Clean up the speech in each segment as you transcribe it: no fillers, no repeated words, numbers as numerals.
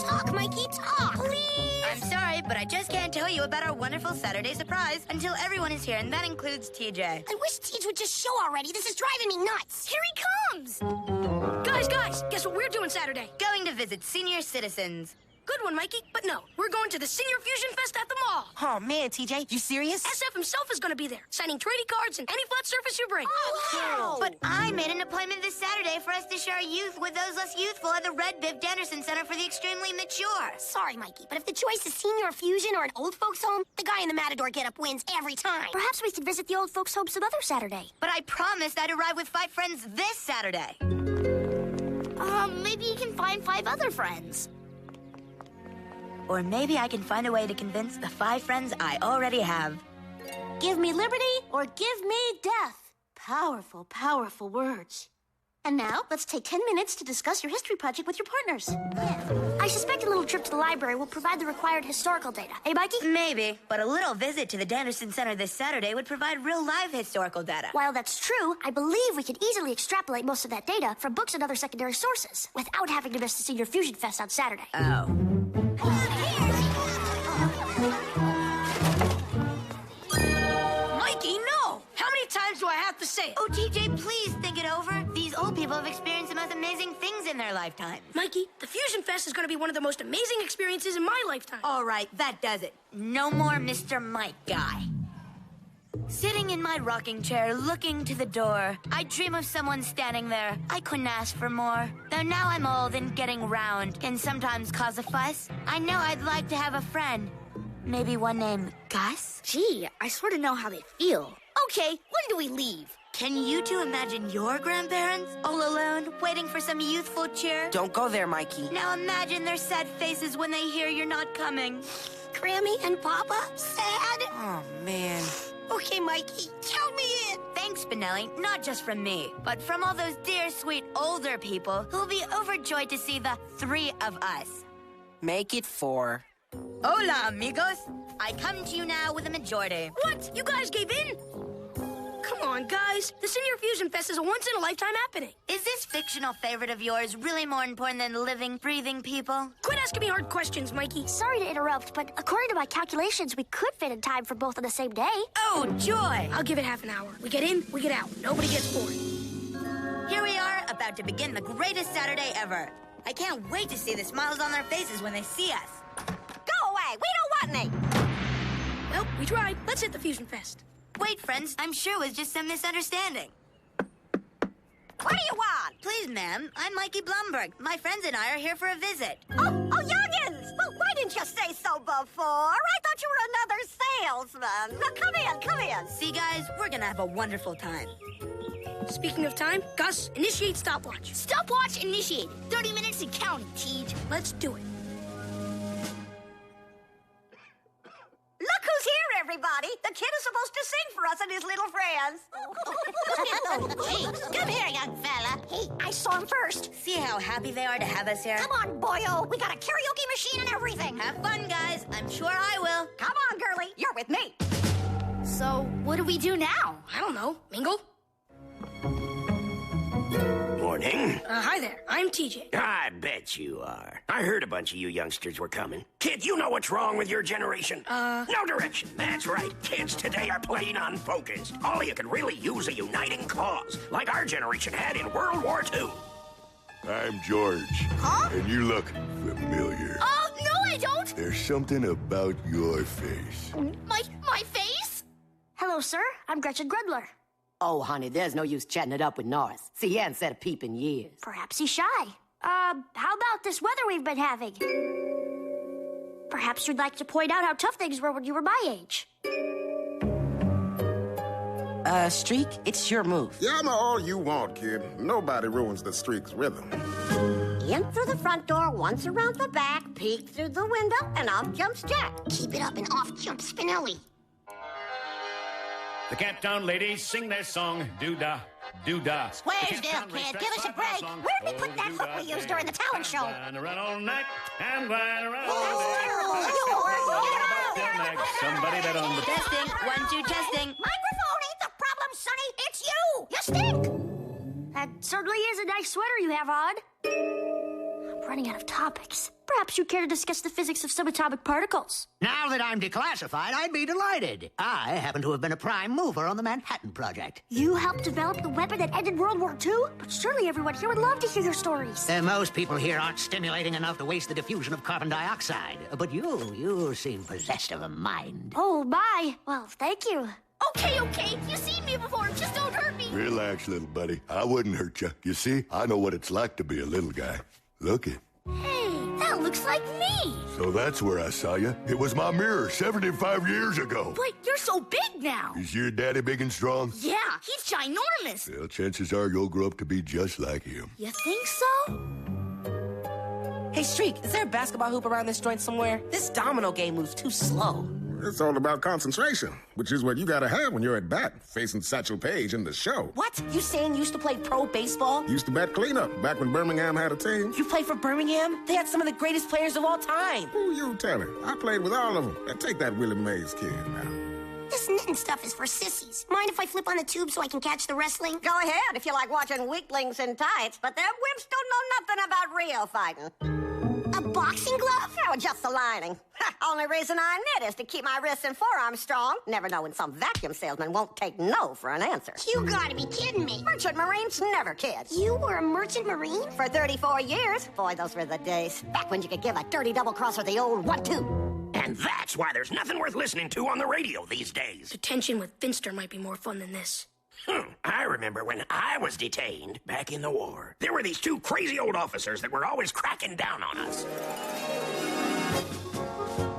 Talk, Mikey, talk. Please. I'm sorry, but I just can't tell you about our wonderful Saturday surprise until everyone is here, and that includes TJ. I wish Tej would just show already. This is driving me nuts. Here he comes. Guys, guess what we're doing Saturday? Going to visit senior citizens. Good one, Mikey. But no, we're going to the Senior Fusion Fest at the mall. Oh, man, TJ, you serious? SF himself is going to be there, signing trading cards and any flat surface you bring. Oh, wow. But I made an appointment this Saturday for us to share youth with those less youthful at the Red Biv Danderson Center for the Extremely Mature. Sorry, Mikey, but if the choice is senior fusion or an old folks home, the guy in the Matador getup wins every time. Perhaps we could visit the old folks' home some other Saturday. But I promised I'd arrive with 5 friends this Saturday. Maybe you can find 5 other friends. Or maybe I can find a way to convince the 5 friends I already have. Give me liberty or give me death. Powerful, powerful words. And now, let's take 10 minutes to discuss your history project with your partners. I suspect a little trip to the library will provide the required historical data. Hey, Mikey? Maybe, but a little visit to the Danderson Center this Saturday would provide real live historical data. While that's true, I believe we could easily extrapolate most of that data from books and other secondary sources without having to miss the Senior Fusion Fest on Saturday. Oh. Mikey, no! How many times do I have to say it? Oh, TJ, please think it over. These old people have experienced the most amazing things in their lifetime. Mikey, the Fusion Fest is going to be one of the most amazing experiences in my lifetime. All right, that does it. No more Mr. Mike guy. Sitting in my rocking chair, looking to the door, I dream of someone standing there. I couldn't ask for more. Though now I'm old and getting round can sometimes cause a fuss. I know I'd like to have a friend. Maybe one named Gus? Gee, I sort of know how they feel. Okay, when do we leave? Can you two imagine your grandparents all alone, waiting for some youthful cheer? Don't go there, Mikey. Now imagine their sad faces when they hear you're not coming. Grammy and Papa? Sad? Oh, man. Okay, Mikey, count me in. Thanks, Spinelli, not just from me, but from all those dear, sweet, older people who'll be overjoyed to see the 3 of us. Make it 4. Hola, amigos. I come to you now with a majority. What? You guys gave in? Come on, guys. The Senior Fusion Fest is a once-in-a-lifetime happening. Is this fictional favorite of yours really more important than living, breathing people? Quit asking me hard questions, Mikey. Sorry to interrupt, but according to my calculations, we could fit in time for both on the same day. Oh, joy! I'll give it half an hour. We get in, we get out. Nobody gets bored. Here we are, about to begin the greatest Saturday ever. I can't wait to see the smiles on their faces when they see us. Go away. We don't want any. Well, we tried. Let's hit the Fusion Fest. Wait, friends, I'm sure it was just some misunderstanding. What do you want? Please, ma'am, I'm Mikey Blumberg. My friends and I are here for a visit. Oh, youngins! Well, why didn't you say so before? I thought you were another salesman. Now, come in. See, guys, we're gonna have a wonderful time. Speaking of time, Gus, initiate stopwatch. Stopwatch initiated. 30 minutes and counting, Tej. Let's do it. Look who's here, everybody. The kid is supposed to sing for us and his little friends. Hey, come here, young fella. Hey, I saw him first. See how happy they are to have us here? Come on, boyo. We got a karaoke machine and everything. Have fun, guys. I'm sure I will. Come on, girlie. You're with me. So, what do we do now? I don't know. Mingle? Morning. Hi there. I'm TJ. I bet you are. I heard a bunch of you youngsters were coming. Kid, you know what's wrong with your generation? No direction. That's right. Kids today are plain unfocused. All you can really use a uniting cause, like our generation had in World War II. I'm George. Huh? And you look familiar. Oh, no, I don't. There's something about your face. My face? Hello, sir. I'm Gretchen Grudler. Oh, honey, there's no use chatting it up with Norris. See, he hasn't said a peep in years. Perhaps he's shy. How about this weather we've been having? Perhaps you'd like to point out how tough things were when you were my age. Streak, it's your move. Yama all you want, kid. Nobody ruins the streak's rhythm. In through the front door, once around the back, peek through the window, and off jumps Jack. Keep it up and off jumps Spinelli. The Camptown ladies sing their song, doo-dah, doo-dah. Squaresville, kid, give us a break. Where'd we put that hook we used during the talent show? And around all night, and run around Oh, Somebody bet on the... Testing. 1, 2, testing. Microphone ain't the problem, Sonny. It's you. You stink. That certainly is a nice sweater you have on. running out of topics. Perhaps you'd care to discuss the physics of subatomic particles. Now that I'm declassified, I'd be delighted. I happen to have been a prime mover on the Manhattan Project. You helped develop the weapon that ended World War II? But surely everyone here would love to hear your stories. Most people here aren't stimulating enough to waste the diffusion of carbon dioxide. But you seem possessed of a mind. Oh, my. Well, thank you. Okay. You've seen me before. Just don't hurt me. Relax, little buddy. I wouldn't hurt you. You see, I know what it's like to be a little guy. Look it. Hey, that looks like me. So that's where I saw you. It was my mirror 75 years ago. But you're so big now. Is your daddy big and strong? Yeah, he's ginormous. Well, chances are you'll grow up to be just like him. You think so? Hey, Streak, is there a basketball hoop around this joint somewhere? This domino game moves too slow. It's all about concentration, which is what you gotta have when you're at bat, facing Satchel Paige in the show. What? You saying you used to play pro baseball? Used to bat cleanup back when Birmingham had a team. You played for Birmingham? They had some of the greatest players of all time. Who you telling? I played with all of them. Now take that Willie Mays kid now. This knitting stuff is for sissies. Mind if I flip on the tube so I can catch the wrestling? Go ahead if you like watching weaklings in tights, but them wimps don't know nothing about real fighting. A boxing glove? Oh, just the lining. Only reason I knit is to keep my wrists and forearms strong. Never knowing some vacuum salesman won't take no for an answer. You gotta be kidding me. Merchant Marines never kid. You were a merchant marine? For 34 years. Boy, those were the days. Back when you could give a dirty double-crosser the old 1-2. And that's why there's nothing worth listening to on the radio these days. Detention with Finster might be more fun than this. I remember when I was detained back in the war. There were these two crazy old officers that were always cracking down on us.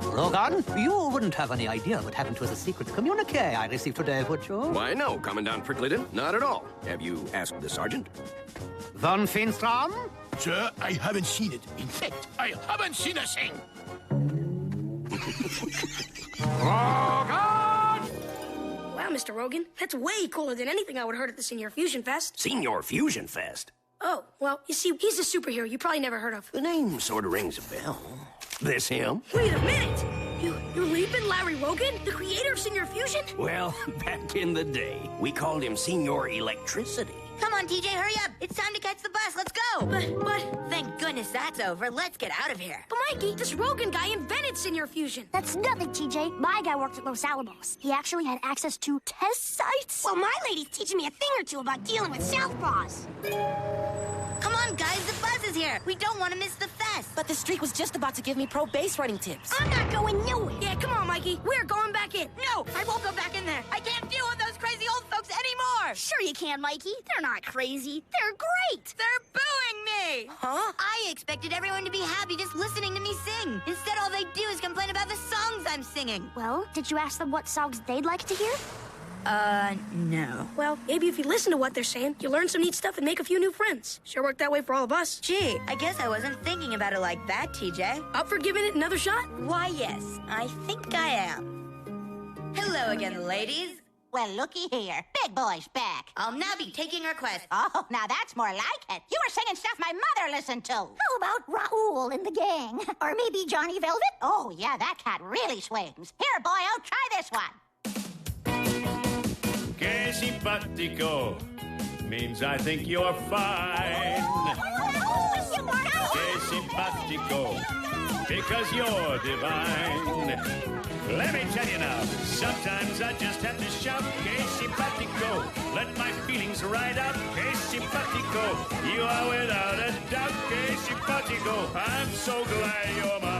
Logan, you wouldn't have any idea what happened to the secret communique I received today, would you? Why, no, Commandant Prickleton. Not at all. Have you asked the sergeant? Von Finstrom? Sir, I haven't seen it. In fact, I haven't seen a thing. Wow, Mr. Rogan, that's way cooler than anything I would have heard at the Senior Fusion Fest. Senior Fusion Fest? Oh, well, you see, he's a superhero you probably never heard of. The name sort of rings a bell. This him? Wait a minute! You're leaping Larry Rogan, the creator of Senior Fusion? Well, back in the day, we called him Senior Electricity. Come on, TJ, hurry up. It's time to catch the bus. Let's go. But... Thank goodness that's over. Let's get out of here. But Mikey, this Rogan guy invented Senior Fusion. That's nothing, TJ. My guy worked at Los Alamos. He actually had access to test sites. Well, my lady's teaching me a thing or two about dealing with Southpaws. Come on, guys, the bus is here. We don't want to miss the fest. But the Streak was just about to give me pro base running tips. I'm not going nowhere. Yeah, come on, Mikey. We're going back in. No, I won't go back in there. I can't deal with those crazy old folks anymore. Sure you can, Mikey. They're not crazy. They're great. They're booing me. Huh? I expected everyone to be happy just listening to me sing. Instead, all they do is complain about the songs I'm singing. Well, did you ask them what songs they'd like to hear? No. Well, maybe if you listen to what they're saying, you'll learn some neat stuff and make a few new friends. Sure worked that way for all of us. Gee, I guess I wasn't thinking about it like that, TJ. Up for giving it another shot? Why, yes, I think I am. Hello again, ladies. Well, looky here. Big boy's back. I'll now be taking requests. Oh, now that's more like it. You were singing stuff my mother listened to. How about Raoul and the gang? Or maybe Johnny Velvet? Oh, yeah, that cat really swings. Here, boyo, try this one. Que simpatico means I think you're fine. Que simpatico, because you're divine. Let me tell you now, sometimes I just have to shout, que simpatico. Let my feelings ride out, que simpatico. You are without a doubt, que simpatico. I'm so glad you're mine.